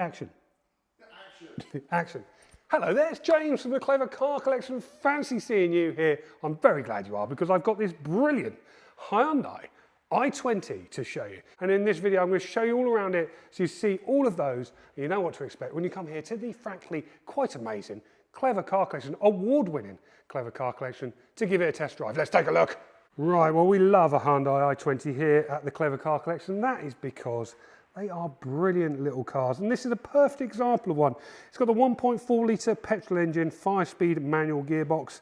action. Action. Hello there, it's James from the Clever Car Collection. Fancy seeing you here. I'm very glad you are, because I've got this brilliant Hyundai i20 to show you. And in this video, I'm going to show you all around it so you see all of those and you know what to expect when you come here to the frankly quite amazing Clever Car Collection, award-winning Clever Car Collection, to give it a test drive. Let's take a look. Right, well, we love a Hyundai i20 here at the Clever Car Collection. That is because they are brilliant little cars, and this is a perfect example of one. It's got the 1.4 litre petrol engine, 5-speed manual gearbox,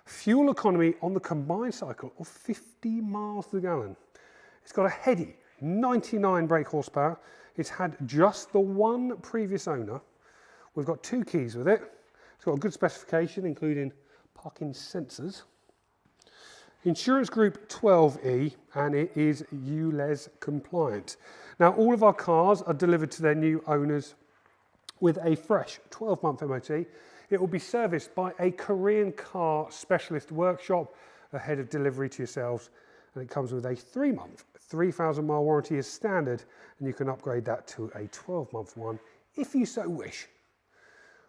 fuel economy on the combined cycle of 50 miles to the gallon. It's got a heady 99 brake horsepower. It's had just the one previous owner. We've got 2 keys with it. It's got a good specification, including parking sensors. Insurance Group 12E, and it is ULEZ compliant. Now, all of our cars are delivered to their new owners with a fresh 12-month MOT. It will be serviced by a Korean car specialist workshop ahead of delivery to yourselves, and it comes with a 3-month, 3,000-mile warranty as standard, and you can upgrade that to a 12-month one if you so wish.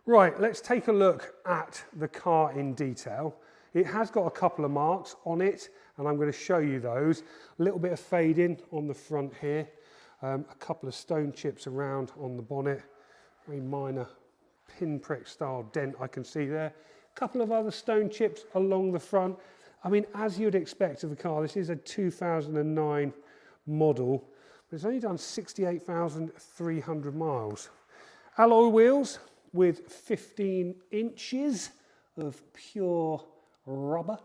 Right, let's take a look at the car in detail. It has got a couple of marks on it, and I'm going to show you those. A little bit of fading on the front here, a couple of stone chips around on the bonnet, very minor pinprick style dent I can see there. A couple of other stone chips along the front. I mean, as you'd expect of the car, this is a 2009 model, but it's only done 68,300 miles. Alloy wheels with 15 inches of pure rubber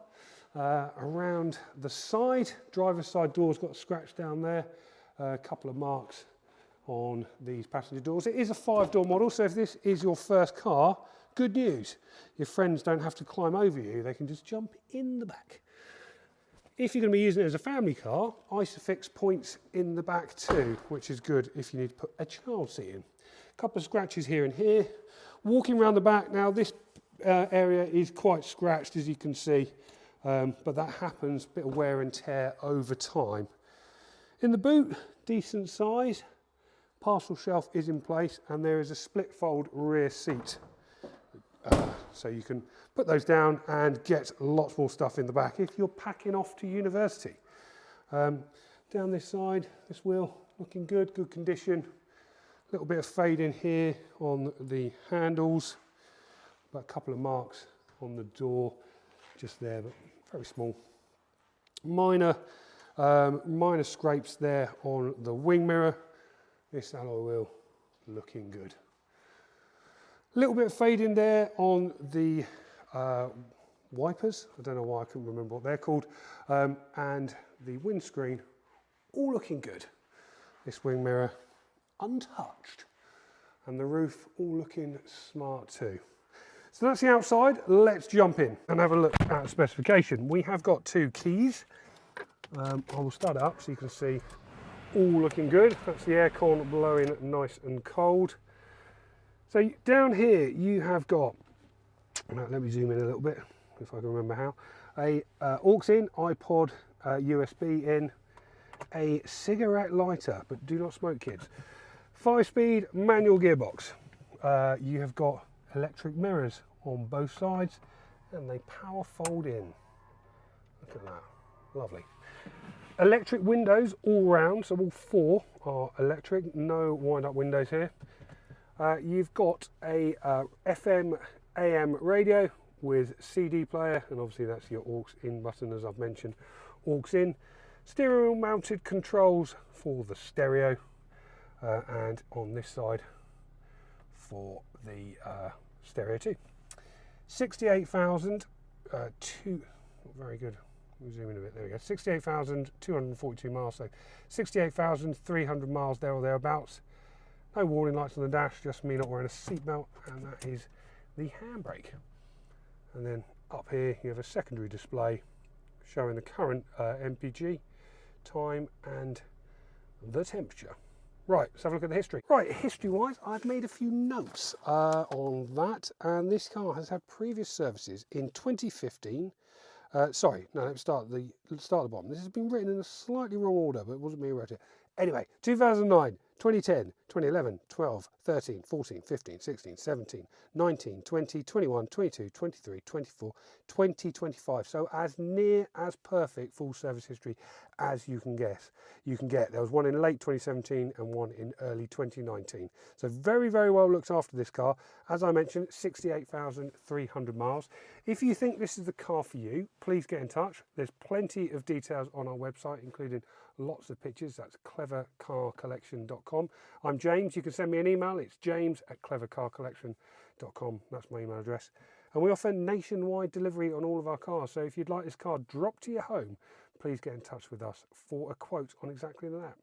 around the side. Driver's side door's got a scratch down there, a couple of marks on these passenger doors. It is a 5-door model, so if this is your first car, good news. Your friends don't have to climb over you, they can just jump in the back. If you're going to be using it as a family car, ISOFIX points in the back too, which is good if you need to put a child seat in. A couple of scratches here and here. Walking around the back now, this area is quite scratched, as you can see, but that happens, a bit of wear and tear over time. In the boot, decent size, parcel shelf is in place, and there is a split fold rear seat, so you can put those down and get lots more stuff in the back if you're packing off to university. Down this side, this wheel looking good, good condition. A little bit of fading here on the handles. But a couple of marks on the door just there, but very small. Minor scrapes there on the wing mirror. This alloy wheel looking good. A little bit of fading there on the wipers. I don't know why I couldn't remember what they're called. And the windscreen, all looking good. This wing mirror untouched. And the roof all looking smart too. So that's the outside. Let's jump in and have a look at the specification. We have got 2 keys. I will start it up so you can see all looking good. That's the aircon blowing nice and cold. So down here you have got, let me zoom in a little bit if I can remember how, a aux in, iPod, USB in, a cigarette lighter, but do not smoke, kids. 5-speed manual gearbox. You have got electric mirrors on both sides, and they power fold in. Look at that, lovely. Electric windows all round, so all 4 are electric, no wind-up windows here. You've got a FM AM radio with CD player, and obviously that's your aux in button, as I've mentioned, aux in. Stereo mounted controls for the stereo, and on this side for the stereo too. 68,000, very good, we'll zoom in a bit, there we go, 68,242 miles, so 68,300 miles there or thereabouts. No warning lights on the dash, just me not wearing a seatbelt, and that is the handbrake. And then up here you have a secondary display showing the current MPG, time and the temperature. Right, let's have a look at the history. Right, history-wise, I've made a few notes on that, and this car has had previous services in 2015. Sorry, no, let's start at the bottom. This has been written in a slightly wrong order, but it wasn't me who wrote it. Anyway, 2009, 2010, 2011, 12, 13, 14, 15, 16, 17, 19, 20, 21, 22, 23, 24, 2025. So as near as perfect full service history as you can guess. There was one in late 2017 and one in early 2019. So very, very well looked after this car. As I mentioned, 68,300 miles. If you think this is the car for you, please get in touch. There's plenty of details on our website, including lots of pictures. That's clevercarcollection.com. I'm James. You can send me an email. It's james@clevercarcollection.com. That's my email address. And we offer nationwide delivery on all of our cars. So if you'd like this car dropped to your home, please get in touch with us for a quote on exactly that.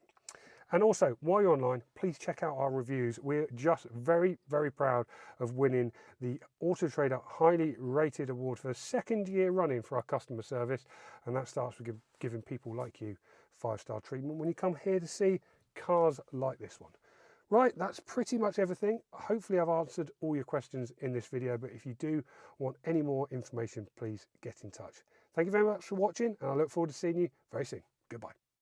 And also, while you're online, please check out our reviews. We're just very, very proud of winning the Auto Trader Highly Rated Award for the second year running for our customer service. And that starts with giving people like you 5-star treatment when you come here to see cars like this one. Right, that's pretty much everything. Hopefully I've answered all your questions in this video, but if you do want any more information, please get in touch. Thank you very much for watching, and I look forward to seeing you very soon. Goodbye.